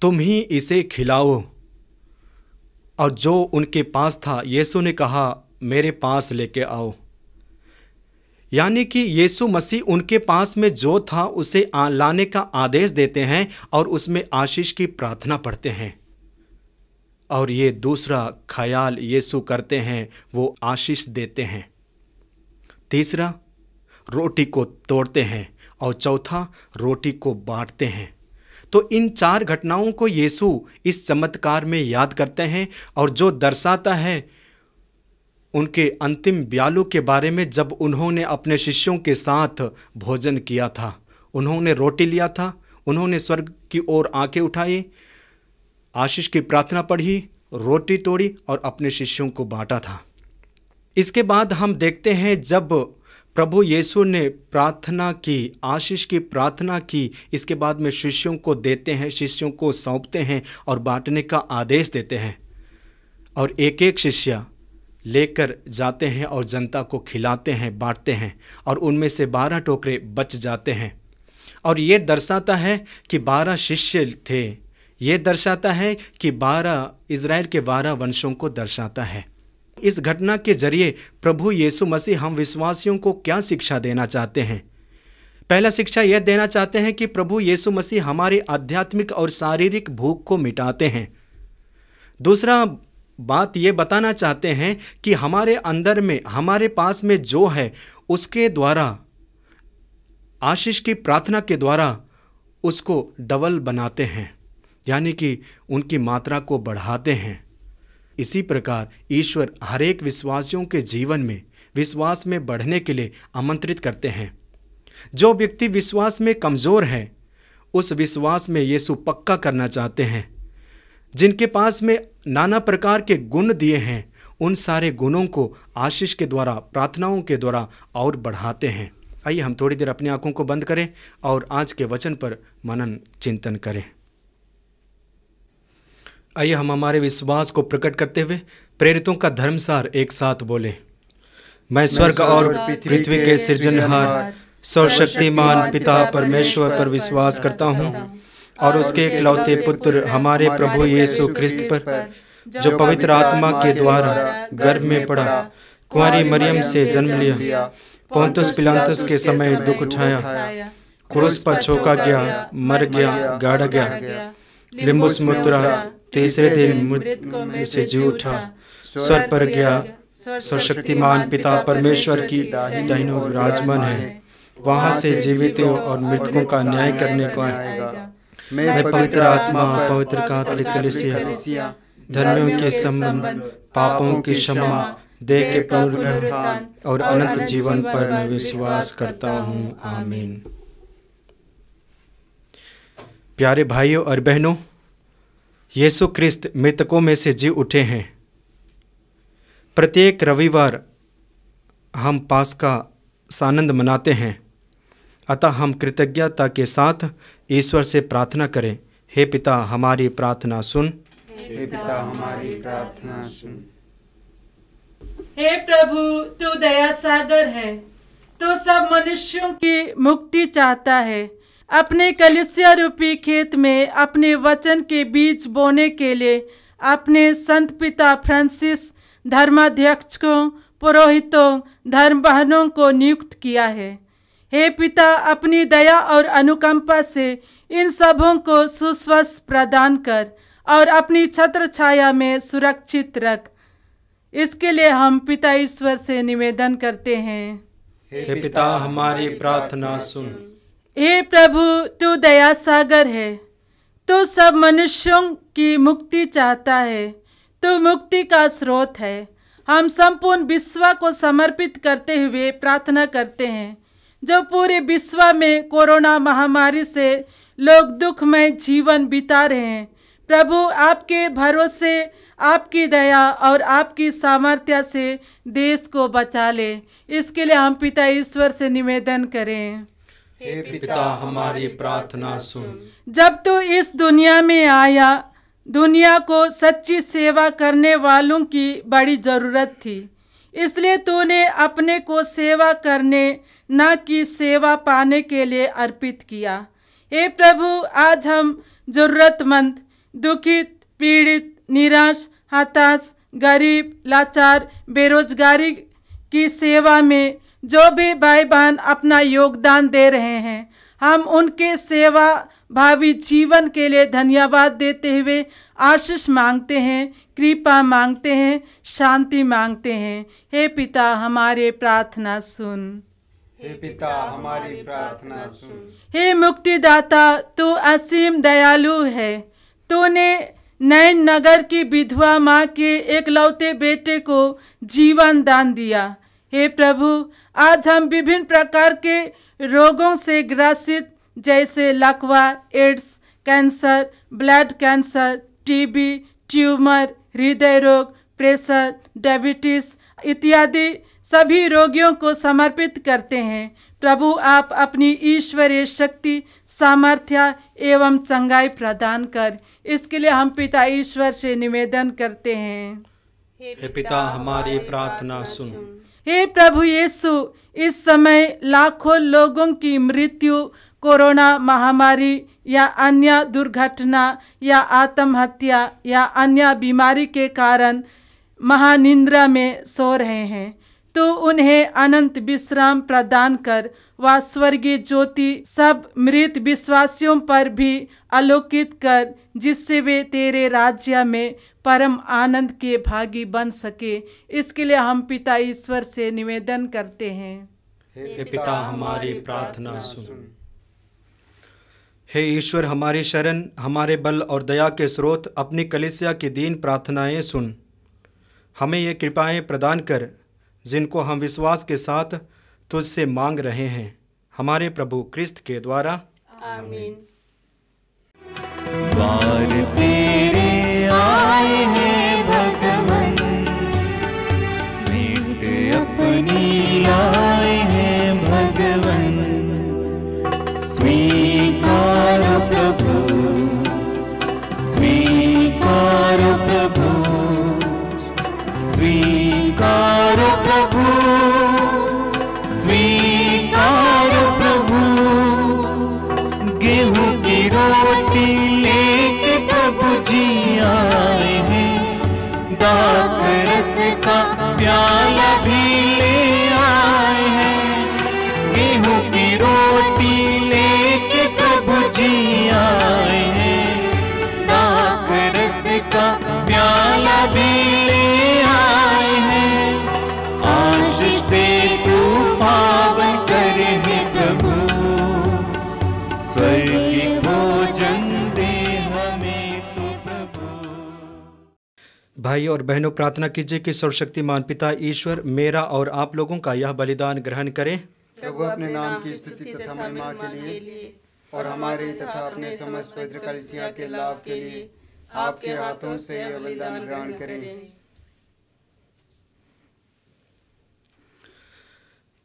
तुम ही इसे खिलाओ। और जो उनके पास था, यीशु ने कहा, मेरे पास लेके आओ। यानी कि यीशु मसीह उनके पास में जो था उसे लाने का आदेश देते हैं और उसमें आशीष की प्रार्थना पढ़ते हैं। और ये दूसरा ख्याल यीशु करते हैं, वो आशीष देते हैं। तीसरा, रोटी को तोड़ते हैं और चौथा, रोटी को बांटते हैं। तो इन 4 घटनाओं को यीशु इस चमत्कार में याद करते हैं और जो दर्शाता है उनके अंतिम ब्यालू के बारे में, जब उन्होंने अपने शिष्यों के साथ भोजन किया था। उन्होंने रोटी लिया था, उन्होंने स्वर्ग की ओर आंखें उठाई, आशीष की प्रार्थना पढ़ी, रोटी तोड़ी और अपने शिष्यों को बांटा था। इसके बाद हम देखते हैं जब प्रभु यीशु ने प्रार्थना की, आशीष की प्रार्थना की, इसके बाद में शिष्यों को देते हैं, शिष्यों को सौंपते हैं और बांटने का आदेश देते हैं। और एक एक शिष्य लेकर जाते हैं और जनता को खिलाते हैं, बांटते हैं, और उनमें से 12 टोकरे बच जाते हैं। और ये दर्शाता है कि 12 शिष्य थे, ये दर्शाता है कि 12 इज़राइल के 12 वंशों को दर्शाता है। इस घटना के जरिए प्रभु यीशु मसीह हम विश्वासियों को क्या शिक्षा देना चाहते हैं? पहला शिक्षा यह देना चाहते हैं कि प्रभु यीशु मसीह हमारी आध्यात्मिक और शारीरिक भूख को मिटाते हैं। दूसरा बात ये बताना चाहते हैं कि हमारे अंदर में, हमारे पास में जो है उसके द्वारा, आशीष की प्रार्थना के द्वारा उसको डबल बनाते हैं, यानी कि उनकी मात्रा को बढ़ाते हैं। इसी प्रकार ईश्वर हर एक विश्वासियों के जीवन में विश्वास में बढ़ने के लिए आमंत्रित करते हैं। जो व्यक्ति विश्वास में कमज़ोर है, उस विश्वास में यीशु पक्का करना चाहते हैं। जिनके पास में नाना प्रकार के गुण दिए हैं, उन सारे गुणों को आशीष के द्वारा, प्रार्थनाओं के द्वारा और बढ़ाते हैं। आइए हम थोड़ी देर अपनी आंखों को बंद करें और आज के वचन पर मनन चिंतन करें। आइए हम हमारे विश्वास को प्रकट करते हुए प्रेरितों का धर्मसार एक साथ बोलें। मैं स्वर्ग और पृथ्वी के सृजनहार सर्वशक्तिमान पिता परमेश्वर पर विश्वास करता हूँ और उसके इकलौते पुत्र हमारे प्रभु यीशु ख्रिस्त पर, जो पवित्र आत्मा के द्वारा गर्भ में पड़ा, कुंवारी मरियम से जन्म लिया, पोंतुस पिलातुस के समय दुख उठाया, क्रूस पर झोंका गया, मर गया, गाड़ा गया, लिम्बुस मुद्रा, तीसरे दिन मृत से जी उठा, स्वर्ग पर गया, सर्वशक्तिमान पिता परमेश्वर की दाहिनी ओर विराजमान है, वहां से जीवितों और मृतकों का न्याय करने को आएगा। मैं पवित्र आत्मा, पवित्र कैथोलिक कलीसिया, धर्मियों के संबंध, पापों की क्षमा, देह के पुनरुत्थान और अनंत जीवन पर मैं विश्वास करता हूँ। आमीन। प्यारे भाइयों और बहनों, यीशु ख्रिस्त मृतकों में से जी उठे हैं। प्रत्येक रविवार हम पास्का सानंद मनाते हैं, अतः हम कृतज्ञता के साथ ईश्वर से प्रार्थना करें, हे पिता हमारी प्रार्थना सुन। हे पिता हमारी प्रार्थना सुन। हे प्रभु, तू दया सागर है, तू सब मनुष्यों की मुक्ति चाहता है। अपने कलीसिया रूपी खेत में अपने वचन के बीज बोने के लिए अपने संत पिता फ्रांसिस धर्माध्यक्षों, पुरोहितों, धर्म बहनों को नियुक्त किया है। हे पिता, अपनी दया और अनुकंपा से इन सबों को सुस्वस्थ प्रदान कर और अपनी छत्र छाया में सुरक्षित रख। इसके लिए हम पिता ईश्वर से निवेदन करते हैं। हे पिता हमारी प्रार्थना सुन। हे प्रभु, तू दया सागर है, तू सब मनुष्यों की मुक्ति चाहता है, तू मुक्ति का स्रोत है। हम संपूर्ण विश्व को समर्पित करते हुए प्रार्थना करते हैं, जो पूरे विश्व में कोरोना महामारी से लोग दुखमय जीवन बिता रहे हैं। प्रभु, आपके भरोसे, आपकी दया और आपकी सामर्थ्य से देश को बचा ले। इसके लिए हम पिता ईश्वर से निवेदन करें। हे पिता हमारी प्रार्थना सुन। जब तू इस दुनिया में आया, दुनिया को सच्ची सेवा करने वालों की बड़ी ज़रूरत थी, इसलिए तूने अपने को सेवा करने, न कि सेवा पाने के लिए अर्पित किया। हे प्रभु, आज हम ज़रूरतमंद, दुखित, पीड़ित, निराश, हताश, गरीब, लाचार, बेरोजगारी की सेवा में जो भी भाई बहन अपना योगदान दे रहे हैं, हम उनके सेवा भावी जीवन के लिए धन्यवाद देते हुए आशीष मांगते हैं, कृपा मांगते हैं, शांति मांगते हैं। हे पिता हमारे प्रार्थना सुन। हे पिता हमारी प्रार्थना सुन। हे मुक्तिदाता, तू असीम दयालु है। तूने नैन नगर की विधवा माँ के एकलौते बेटे को जीवन दान दिया। हे प्रभु, आज हम विभिन्न प्रकार के रोगों से ग्रसित, जैसे लकवा, AIDS, cancer, blood cancer, TB, tumour, हृदय रोग, प्रेशर, डायबिटीज इत्यादि सभी रोगियों को समर्पित करते हैं। प्रभु आप अपनी ईश्वरीय शक्ति, सामर्थ्य एवं चंगाई प्रदान कर, इसके लिए हम पिता ईश्वर से निवेदन करते हैं। हे पिता हमारी प्रार्थना सुन। हे प्रभु यीशु, इस समय लाखों लोगों की मृत्यु कोरोना महामारी या अन्य दुर्घटना या आत्महत्या या अन्य बीमारी के कारण महानिंद्रा में सो रहे हैं। तो उन्हें अनंत विश्राम प्रदान कर व स्वर्गीय ज्योति सब मृत विश्वासियों पर भी आलोकित कर, जिससे वे तेरे राज्य में परम आनंद के भागी बन सके। इसके लिए हम पिता ईश्वर से निवेदन करते हैं। हे पिता हमारी प्रार्थना सुन। हे ईश्वर हमारी शरण, हमारे बल और दया के स्रोत, अपनी कलीसिया की दीन प्रार्थनाएं सुन। हमें ये कृपाएं प्रदान कर जिनको हम विश्वास के साथ तुझसे मांग रहे हैं, हमारे प्रभु क्रिस्त के द्वारा। आमीन। द्वार तेरे आए हैं भगवन, भेंट अपनी लाए हैं भगवन। स्वीकारो प्रभु, स्वीकारो प्रभु, स्वीकारो प्रभु, स्वीकारो प्रभु। गेहूं की रोटी लेके प्रभु जी आए हैं, दाख रस का प्याला भी ले आए हैं। गेहूं की रोटी लेके प्रभु जी आए हैं, दाख रस का प्याला भी ले आए हैं। आशीष दे तू पावन करे है प्रभु, स्वर्गीय भोजन दे हमें तो प्रभु। भाई और बहनों, प्रार्थना कीजिए कि सर्वशक्तिमान पिता ईश्वर मेरा और आप लोगों का यह बलिदान ग्रहण करें। प्रभु अपने नाम की स्तुति तथा महिमा के लिए और हमारे तथा अपने समस्त पवित्र कलीसिया के लाभ के लिए आपके हाथों से यह बलिदान ग्रहण करें।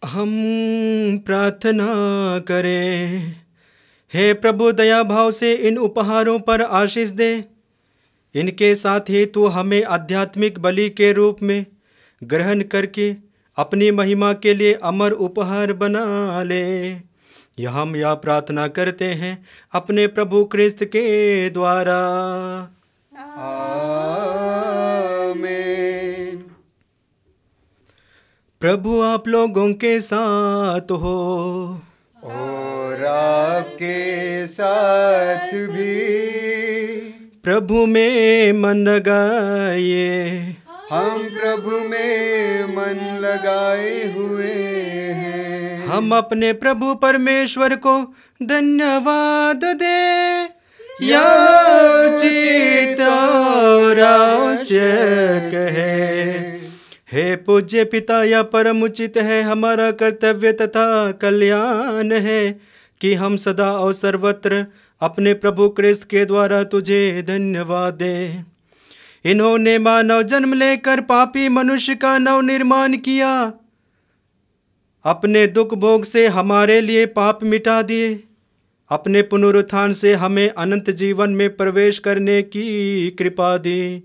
हम प्रार्थना करें। हे प्रभु, दया भाव से इन उपहारों पर आशीष दे। इनके साथ ही तू हमें आध्यात्मिक बलि के रूप में ग्रहण करके अपनी महिमा के लिए अमर उपहार बना ले। यह हम यह प्रार्थना करते हैं अपने प्रभु क्रिस्त के द्वारा। आमीन। प्रभु आप लोगों के साथ हो और आपके साथ भी। प्रभु में मन लगाइए। हम प्रभु में मन लगाए हुए हैं। हम अपने प्रभु परमेश्वर को धन्यवाद दे। यह उचित और आवश्यक है। हे पूज्य पिता, यह परम उचित है, हमारा कर्तव्य तथा कल्याण है कि हम सदा और सर्वत्र अपने प्रभु क्रिस्त के द्वारा तुझे धन्यवाद दें। इन्होंने मानव जन्म लेकर पापी मनुष्य का नव निर्माण किया, अपने दुख भोग से हमारे लिए पाप मिटा दिए, अपने पुनरुत्थान से हमें अनंत जीवन में प्रवेश करने की कृपा दी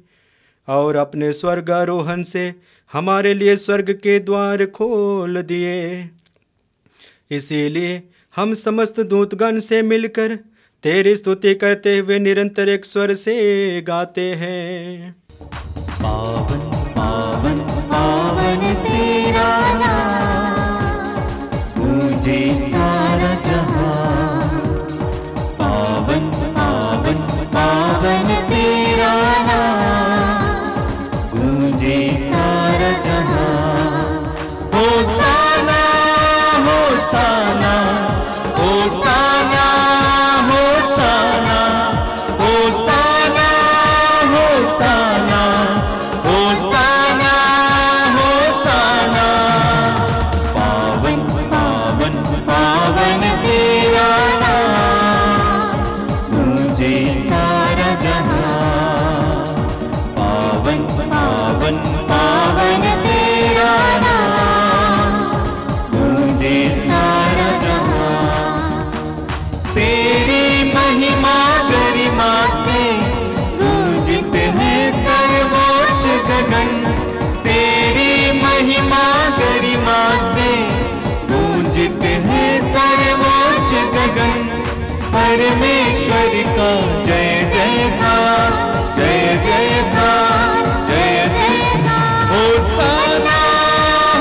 और अपने स्वर्गारोहण से हमारे लिए स्वर्ग के द्वार खोल दिए। इसीलिए हम समस्त दूतगण से मिलकर तेरी स्तुति करते हुए निरंतर एक स्वर से गाते हैं। पावन पावन पावन तेरा नाम, मुझे सारा जहां। पावन पावन पावन तेरा नाम, मुझे सारा जहां। होसाना होसाना होसाना होसाना होसाना होसाना होसाना होसाना। पावन पावन पावन परमेश्वर का जय जयकार, जय जयकार, जय जयकार। होसाना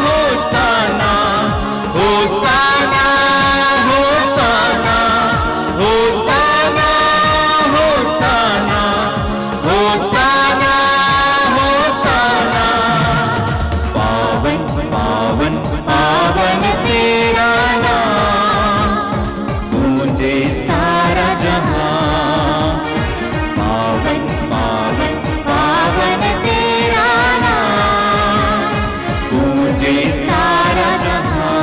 होसाना होसाना होसाना होसाना होसाना होसाना होसाना। पावन पावन पावन तेरा नाम, गूंजे सारा जहां। पावन पावन पावन तेरा नाम, गूंजे सारा जहां।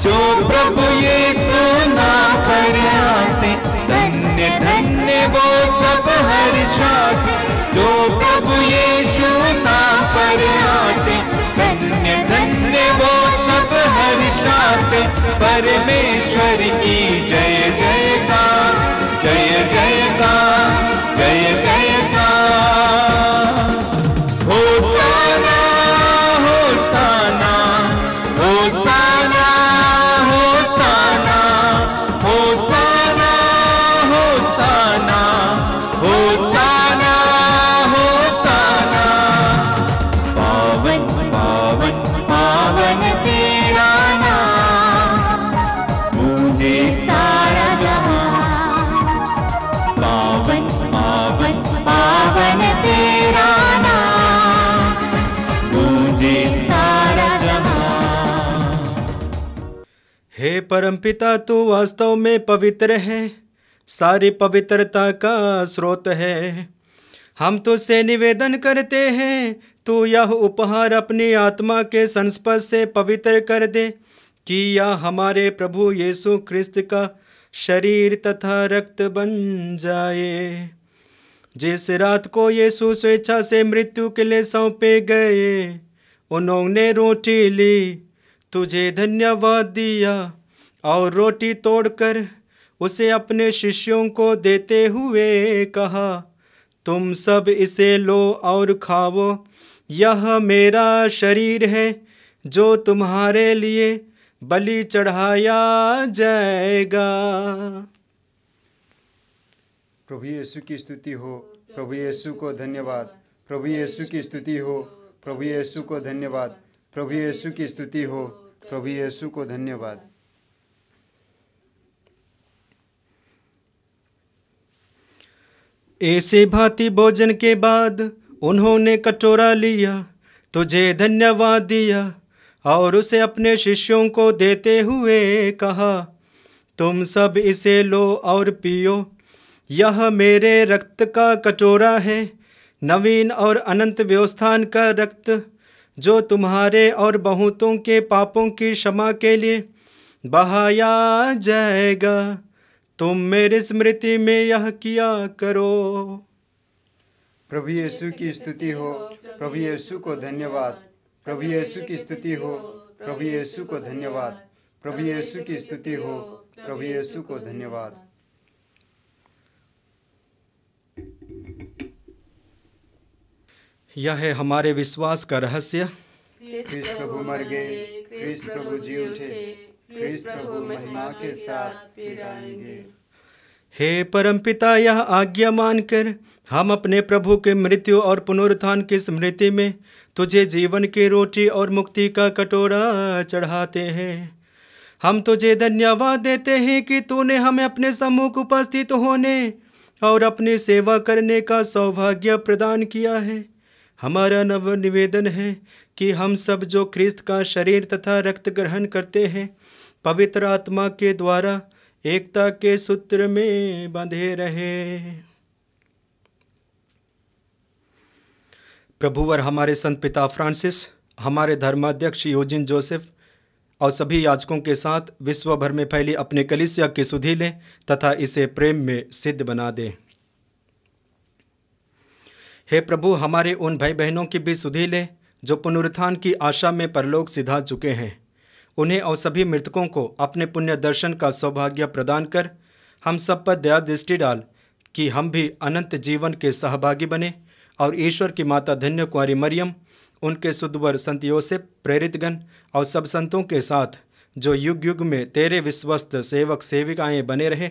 जो प्रभु यीशु नाम पर आते, धन्य धन्य वो सब हर्षाते। जो प्रभु यीशु नाम पर आते, धन्य धन्य वो सब हर्षाते। परमेश्वर की जय जयकार, जय जयकार, जय जयकार। होसाना होसाना होसाना होसाना होसाना होसाना होसाना होसाना। पावन पावन पावन तेरा नाम, गूंजे सारा जहां। पावन पावन पावन तेरा नाम, गूंजे सारा जहां। हे परमपिता, तू वास्तव में पवित्र है, सारी पवित्रता का स्रोत है। हम तुझसे निवेदन करते हैं, तू यह उपहार अपनी आत्मा के संस्पर्श से पवित्र कर दे, कि यह हमारे प्रभु यीशु ख्रिस्त का शरीर तथा रक्त बन जाए। जिस रात को यीशु स्वेच्छा से मृत्यु के लिए सौंपे गए, उन्होंने रोटी ली, तुझे धन्यवाद दिया और रोटी तोड़कर उसे अपने शिष्यों को देते हुए कहा, तुम सब इसे लो और खाओ, यह मेरा शरीर है जो तुम्हारे लिए बलि चढ़ाया जाएगा। प्रभु यीशु की स्तुति हो, प्रभु यीशु को धन्यवाद, प्रभु यीशु की स्तुति हो, प्रभु यीशु को धन्यवाद, प्रभु यीशु की स्तुति हो, प्रभु यीशु को धन्यवाद। ऐसे भांति भोजन के बाद उन्होंने कटोरा लिया, तुझे धन्यवाद दिया और उसे अपने शिष्यों को देते हुए कहा, तुम सब इसे लो और पियो, यह मेरे रक्त का कटोरा है, नवीन और अनंत व्यवस्थान का रक्त, जो तुम्हारे और बहुतों के पापों की क्षमा के लिए बहाया जाएगा। तुम मेरी स्मृति में यह किया करो। प्रभु यीशु की स्तुति हो, प्रभु यीशु को धन्यवाद, प्रभु यीशु की स्तुति हो, प्रभु यीशु को धन्यवाद, प्रभु यीशु की स्तुति हो, प्रभु यीशु को धन्यवाद। यह है हमारे विश्वास का रहस्य। क्रिस्त प्रभु मर गए, क्रिस्त प्रभु जी उठे, क्रिस्त प्रभु महिमा के साथ फिर आएंगे। हे परमपिता, यह आज्ञा मानकर हम अपने प्रभु के मृत्यु और पुनरुत्थान की स्मृति में तुझे जीवन की रोटी और मुक्ति का कटोरा चढ़ाते हैं। हम तुझे धन्यवाद देते हैं कि तूने हमें अपने सम्मुख उपस्थित होने और अपनी सेवा करने का सौभाग्य प्रदान किया है। हमारा नव निवेदन है कि हम सब जो ख्रिस्त का शरीर तथा रक्त ग्रहण करते हैं, पवित्र आत्मा के द्वारा एकता के सूत्र में बंधे रहे। प्रभुवर हमारे संत पिता फ्रांसिस, हमारे धर्माध्यक्ष यूजिन जोसेफ और सभी याजकों के साथ विश्व भर में फैली अपने कलीसिया की सुधि लें तथा इसे प्रेम में सिद्ध बना दें। हे प्रभु, हमारे उन भाई बहनों की भी सुधि ले जो पुनरुत्थान की आशा में परलोक सिधा चुके हैं। उन्हें और सभी मृतकों को अपने पुण्य दर्शन का सौभाग्य प्रदान कर हम सब पर दया दृष्टि डाल कि हम भी अनंत जीवन के सहभागी बने और ईश्वर की माता धन्य कुंवारी मरियम, उनके सुधवर संत योसेफ, प्रेरितगण और सब संतों के साथ जो युग युग में तेरे विश्वस्त सेवक सेविकाएं बने रहे,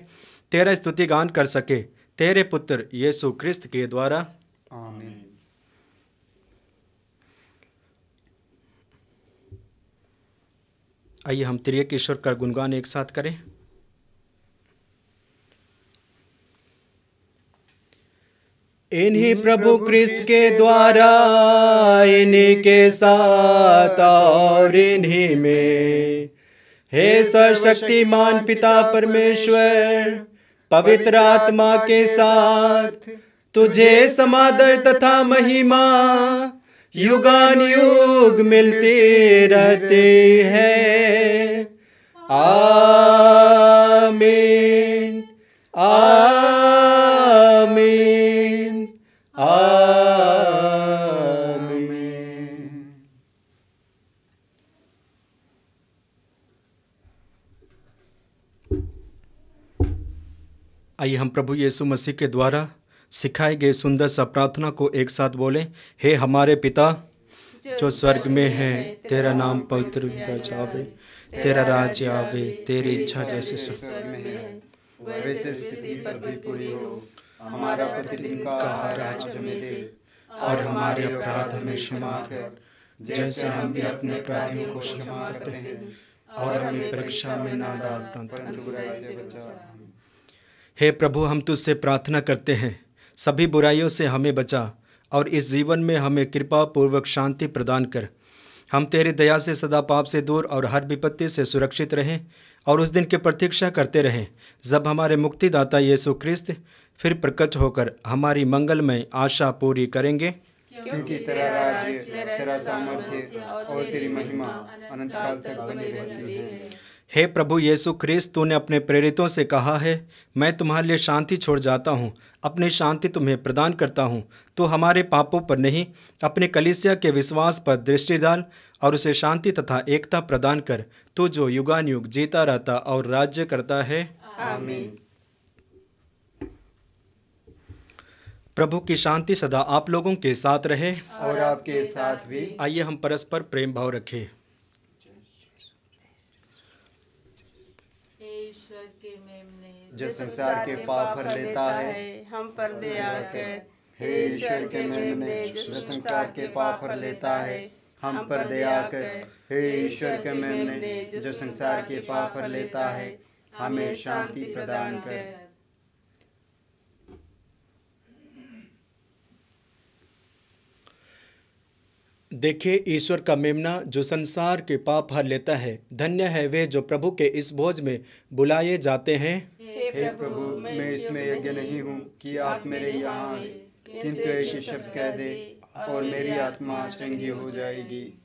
तेरा स्तुति गान कर सके, तेरे पुत्र यीशु क्रिस्त के द्वारा। आमीन। आइए हम त्रिएक ईश्वर का गुणगान एक साथ करें। इन्हीं प्रभु क्रिस्त के द्वारा, इन्हीं के साथ और इन्हीं में, हे सर्वशक्तिमान पिता परमेश्वर, पवित्र आत्मा के साथ तुझे समादर तथा महिमा युगान युग मिलते रहते हैं। आमीन, आमीन, आमीन। आइए हम प्रभु यीशु मसीह के द्वारा सिखाए गए सुंदर सा प्रार्थना को एक साथ बोलें। हे हमारे पिता जो स्वर्ग में है, तेरा नाम पवित्र जावे, तेरा राज्य आवे, तेरी इच्छा जैसे स्वर्ग में है वैसे इस पृथ्वी पर भी पूरी हो। हमारा प्रतिदिन का आहार आज हमें दे, और हमारे अपराध हमें क्षमा कर, जैसे हम भी अपने अपराधियों को क्षमा करते हैं, और हमें परीक्षा में ना डाल परंतु बुराई से बचा। हे प्रभु, हम तुझसे प्रार्थना करते हैं, सभी बुराइयों से हमें बचा और इस जीवन में हमें कृपा पूर्वक शांति प्रदान कर। हम तेरी दया से सदा पाप से दूर और हर विपत्ति से सुरक्षित रहें, और उस दिन की प्रतीक्षा करते रहें जब हमारे मुक्तिदाता यीशु क्रिस्त फिर प्रकट होकर हमारी मंगलमय आशा पूरी करेंगे। क्योंकि तेरा राज्य, तेरा सामर्थ्य और तेरी महिमा अनंत काल तक बनी रहती है। हे प्रभु यीशु क्रिस्त, तूने अपने प्रेरितों से कहा है, मैं तुम्हारे लिए शांति छोड़ जाता हूँ, अपनी शांति तुम्हें प्रदान करता हूँ। तो हमारे पापों पर नहीं, अपने कलीसिया के विश्वास पर दृष्टि डाल और उसे शांति तथा एकता प्रदान कर, तू जो युगान युग जीता रहता और राज्य करता है। आमीन। प्रभु की शांति सदा आप लोगों के साथ रहे और आपके साथ भी। आइए हम परस्पर प्रेम भाव रखें। जो संसार के पाप भर लेता है, हम पर दया कर। हे ईश्वर के मेमने, जो संसार के पाप भर लेता है, हम पर दया कर। हे ईश्वर के मेमने, जो संसार के पाप भर लेता है, हमें शांति प्रदान कर। देखिए, ईश्वर का मेमना जो संसार के पाप हर लेता है। धन्य है वे जो प्रभु के इस भोज में बुलाए जाते हैं। हे प्रभु, मैं इसमें योग्य नहीं हूँ कि आप मेरे यहाँ आए, किंतु एक ही शब्द कह दे और मेरी आत्मा चंगी हो जाएगी।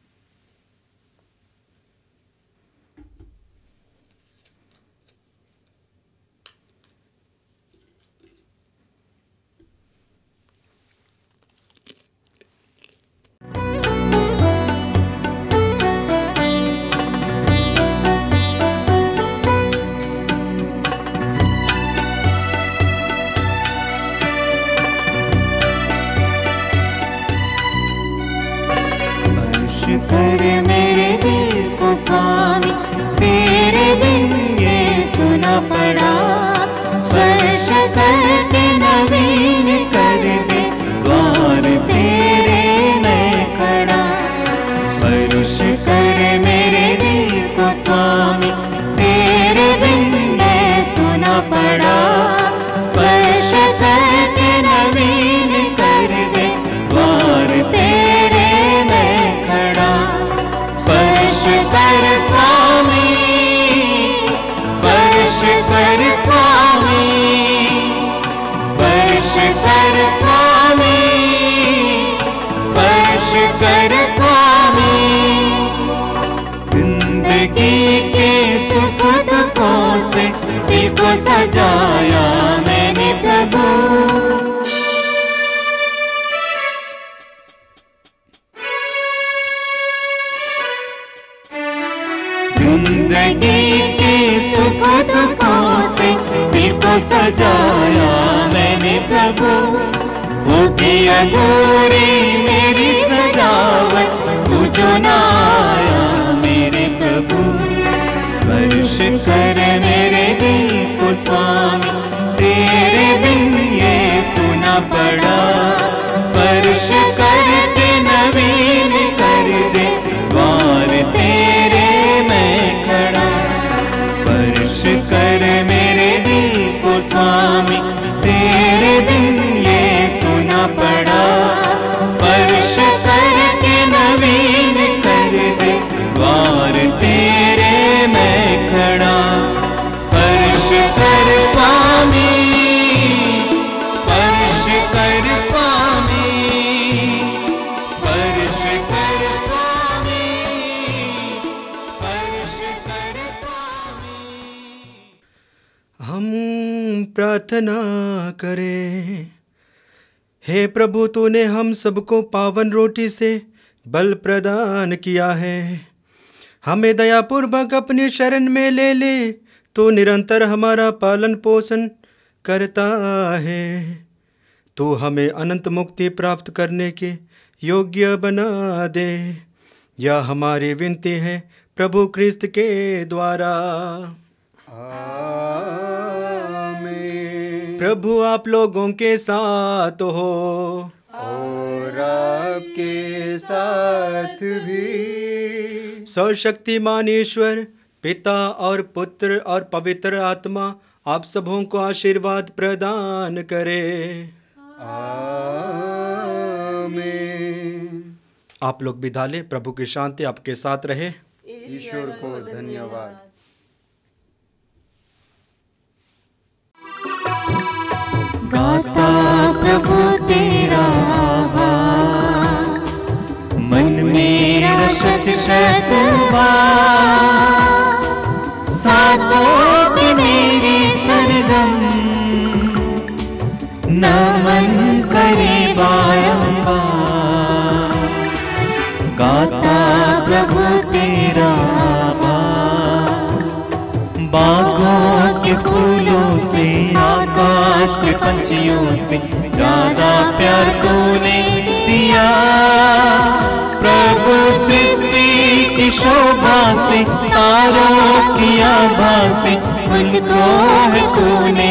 कर मेरे दिल को स्वामी, तेरे बिन ये सुना पड़ा। स्पर्श करके नवीन कर दे, द्वार तेरे मैं खड़ा। स्पर्श कर मेरे दिल को स्वामी, तेरे बिन ये सुना पड़ा। स्पर्श करके नवीन कर दे, द्वार तेरे स्पर्श कर स्वामी, स्पर्श कर स्वामी, स्पर्श कर स्वामी, स्पर्श कर स्वामी। जिंदगी के सुख दुखों से दिल को सजाया मैंने प्रभु। जिंदगी के सुख दुखों से दिल को सजाया मैंने प्रभु। होगी अधूरी मेरी सजावट, तू जो ना आया मेरे प्रभु। स्पर्श कर मेरे दिल को स्वामी, सुना पड़ा। स्पर्श करके नवीन कर दे द्वार तेरे मैं खड़ा। स्पर्श कर मेरे दिल को स्वामी, तेरे बिन ये सुना पड़ा। स्पर्श करके नवीन कर दे द्वार तेरे मैं खड़ा। स्पर्श कर स्वामी, स्पर्श कर स्वामी, स्पर्श कर स्वामी, स्पर्श कर स्वामी। हम प्रार्थना करें। हे प्रभु, तूने हम सबको पावन रोटी से बल प्रदान किया है। हमें दयापूर्वक अपनी शरण में ले ले। तू निरंतर हमारा पालन पोषण करता है। तू हमें अनंत मुक्ति प्राप्त करने के योग्य बना दे। यह हमारी विनती है प्रभु क्रिस्त के द्वारा। प्रभु आप लोगों के साथ हो और आपके साथ भी। सर्वशक्तिमान ईश्वर पिता और पुत्र और पवित्र आत्मा आप सबों को आशीर्वाद प्रदान करे। आमीन। आप लोग विदा लें। प्रभु की शांति आपके साथ रहे। ईश्वर को धन्यवाद। गाता प्रभु तेरा आभार, मन मेरा शत शत बार। सांसों की मेरी सरगम नमन करे बारंबार। गाता प्रभु तेरा आभार, बागों के फूलों से आकाश के पंछियों से ज्यादा प्यार तूने दिया। प्रभु सृष्टि की शोभा से तारों की आभा से मुझको है तूने